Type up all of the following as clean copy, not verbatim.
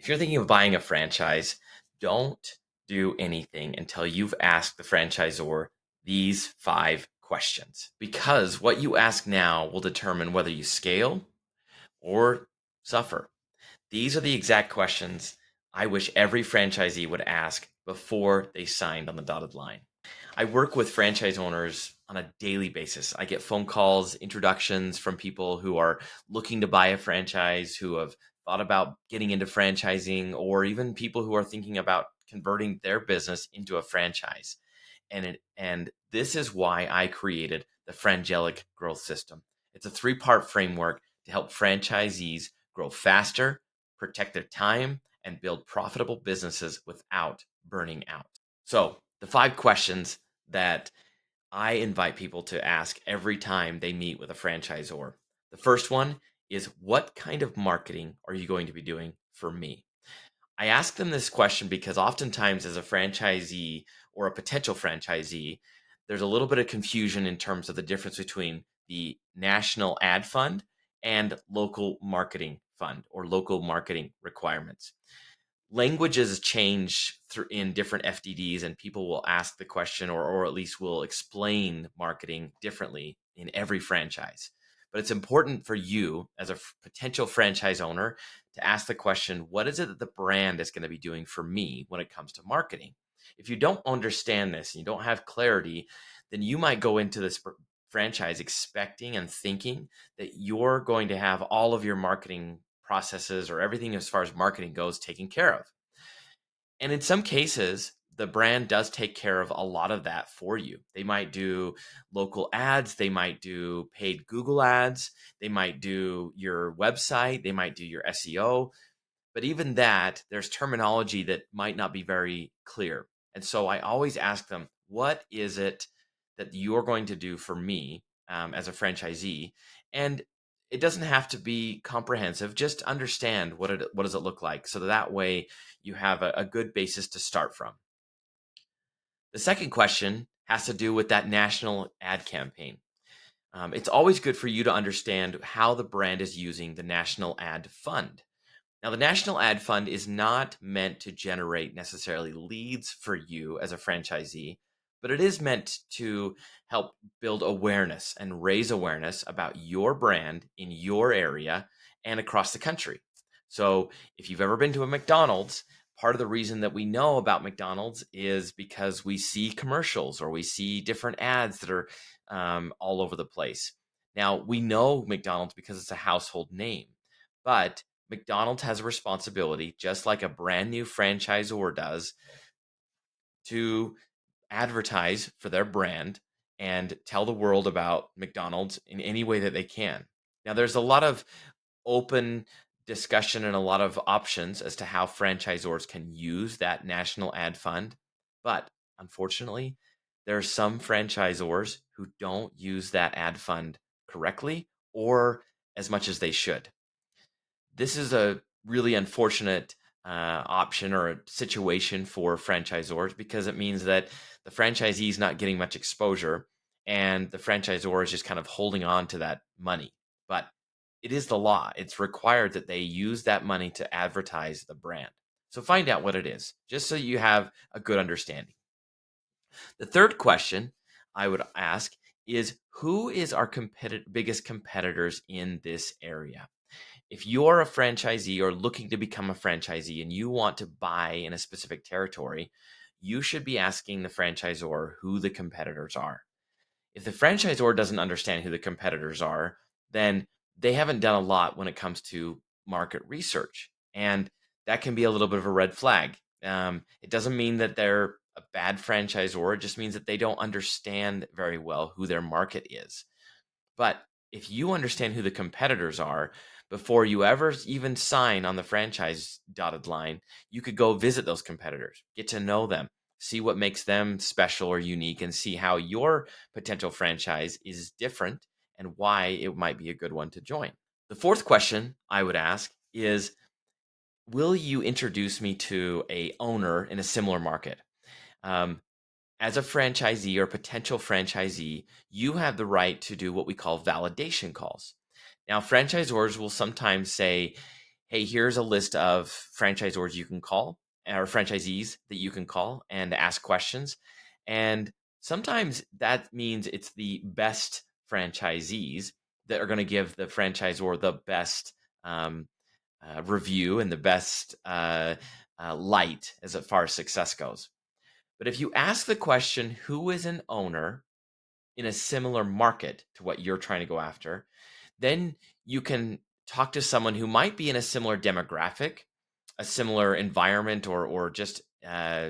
If you're thinking of buying a franchise, don't do anything until you've asked the franchisor these 5 questions. Because what you ask now will determine whether you scale or suffer. These are the exact questions I wish every franchisee would ask before they signed on the dotted line. I work with franchise owners on a daily basis. I get phone calls, introductions from people who are looking to buy a franchise, who have thought about getting into franchising, or even people who are thinking about converting their business into a franchise. And this is why I created the Frangelic Growth System. It's a 3-part framework to help franchisees grow faster, protect their time, and build profitable businesses without burning out. So, the 5 questions that I invite people to ask every time they meet with a franchisor. The first one is, what kind of marketing are you going to be doing for me? I ask them this question because oftentimes, as a franchisee or a potential franchisee, there's a little bit of confusion in terms of the difference between the national ad fund and local marketing fund or local marketing requirements. Languages change in different FDDs, and people will ask the question or at least will explain marketing differently in every franchise. But it's important for you as a potential franchise owner to ask the question, what is it that the brand is going to be doing for me when it comes to marketing? If you don't understand this and you don't have clarity, then you might go into this franchise expecting and thinking that you're going to have all of your marketing processes or everything as far as marketing goes taken care of. And in some cases, the brand does take care of a lot of that for you. They might do local ads, they might do paid Google ads, they might do your website, they might do your SEO. But even that, there's terminology that might not be very clear. And so I always ask them, what is it that you're going to do for me as a franchisee? And it doesn't have to be comprehensive. Just understand what does it look like, so that way you have a good basis to start from. The second question has to do with that national ad campaign. It's always good for you to understand how the brand is using the national ad fund. Now, the National Ad Fund is not meant to generate necessarily leads for you as a franchisee, but it is meant to help build awareness and raise awareness about your brand in your area and across the country. So, if you've ever been to a McDonald's, part of the reason that we know about McDonald's is because we see commercials or we see different ads that are all over the place. Now, we know McDonald's because it's a household name, but McDonald's has a responsibility, just like a brand new franchisor does, to advertise for their brand and tell the world about McDonald's in any way that they can. Now, there's a lot of open discussion and a lot of options as to how franchisors can use that national ad fund. But unfortunately, there are some franchisors who don't use that ad fund correctly or as much as they should. This is a really unfortunate option or a situation for franchisors, because it means that the franchisee is not getting much exposure and the franchisor is just kind of holding on to that money. But it is the law. It's required that they use that money to advertise the brand. So find out what it is, just so you have a good understanding. The third question I would ask is, who is our biggest competitors in this area? If you're a franchisee or looking to become a franchisee and you want to buy in a specific territory, you should be asking the franchisor who the competitors are. If the franchisor doesn't understand who the competitors are, then they haven't done a lot when it comes to market research. And that can be a little bit of a red flag. It doesn't mean that they're a bad franchisor. It just means that they don't understand very well who their market is. But if you understand who the competitors are before you ever even sign on the franchise dotted line, you could go visit those competitors, get to know them, see what makes them special or unique, and see how your potential franchise is different and why it might be a good one to join. The fourth question I would ask is, will you introduce me to a owner in a similar market? Um, as a franchisee or potential franchisee, you have the right to do what we call validation calls. Now, franchisors will sometimes say, hey, here's a list of franchisors you can call or franchisees that you can call and ask questions. And sometimes that means it's the best franchisees that are going to give the franchisor the best um, review and the best light as far as success goes. But if you ask the question, who is an owner in a similar market to what you're trying to go after, then you can talk to someone who might be in a similar demographic, a similar environment, or just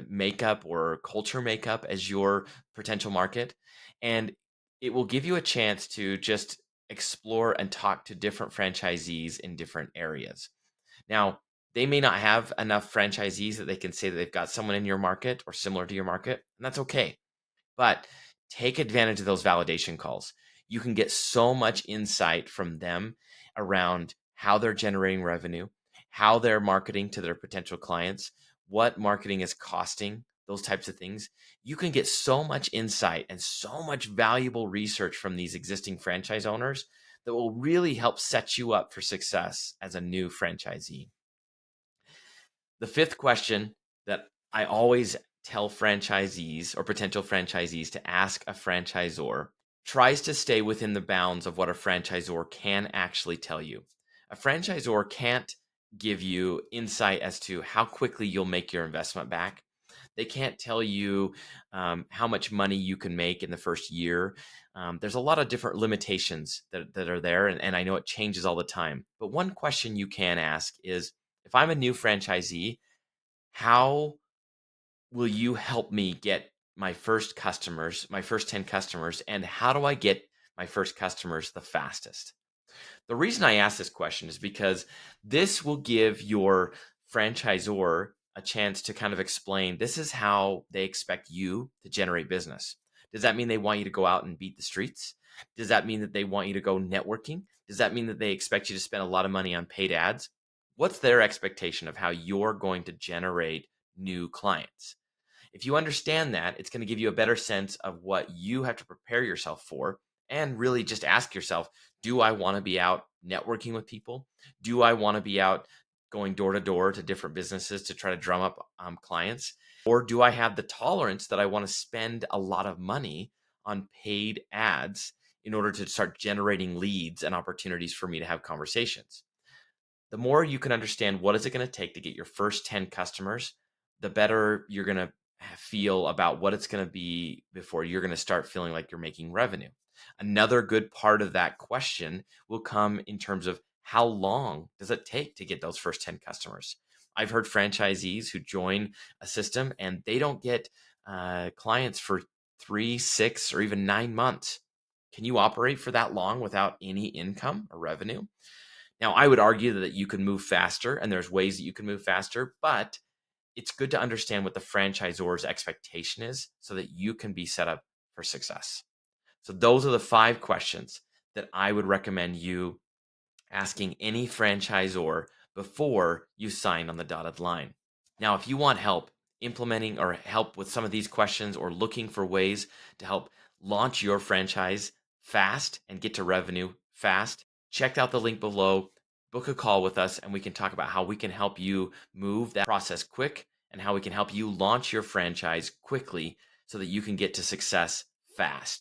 makeup or culture makeup as your potential market. And it will give you a chance to just explore and talk to different franchisees in different areas. Now, they may not have enough franchisees that they can say that they've got someone in your market or similar to your market, and that's okay. But take advantage of those validation calls. You can get so much insight from them around how they're generating revenue, how they're marketing to their potential clients, what marketing is costing, those types of things. You can get so much insight and so much valuable research from these existing franchise owners that will really help set you up for success as a new franchisee. The fifth question that I always tell franchisees or potential franchisees to ask a franchisor tries to stay within the bounds of what a franchisor can actually tell you. A franchisor can't give you insight as to how quickly you'll make your investment back. They can't tell you how much money you can make in the first year. There's a lot of different limitations that are there, and I know it changes all the time. But one question you can ask is, if I'm a new franchisee, how will you help me get my first customers, my first 10 customers, and how do I get my first customers the fastest? The reason I ask this question is because this will give your franchisor a chance to kind of explain this is how they expect you to generate business. Does that mean they want you to go out and beat the streets? Does that mean that they want you to go networking? Does that mean that they expect you to spend a lot of money on paid ads? What's their expectation of how you're going to generate new clients? If you understand that, it's going to give you a better sense of what you have to prepare yourself for, and really just ask yourself, do I want to be out networking with people? Do I want to be out going door to door to different businesses to try to drum up clients? Or do I have the tolerance that I want to spend a lot of money on paid ads in order to start generating leads and opportunities for me to have conversations? The more you can understand what is it going to take to get your first 10 customers, the better you're going to feel about what it's going to be before you're going to start feeling like you're making revenue. Another good part of that question will come in terms of how long does it take to get those first 10 customers? I've heard franchisees who join a system and they don't get clients for 3, 6, or even 9 months. Can you operate for that long without any income or revenue? Now, I would argue that you can move faster, and there's ways that you can move faster, but it's good to understand what the franchisor's expectation is so that you can be set up for success. So those are the 5 questions that I would recommend you asking any franchisor before you sign on the dotted line. Now, if you want help implementing or help with some of these questions or looking for ways to help launch your franchise fast and get to revenue fast, check out the link below, book a call with us, and we can talk about how we can help you move that process quick and how we can help you launch your franchise quickly so that you can get to success fast.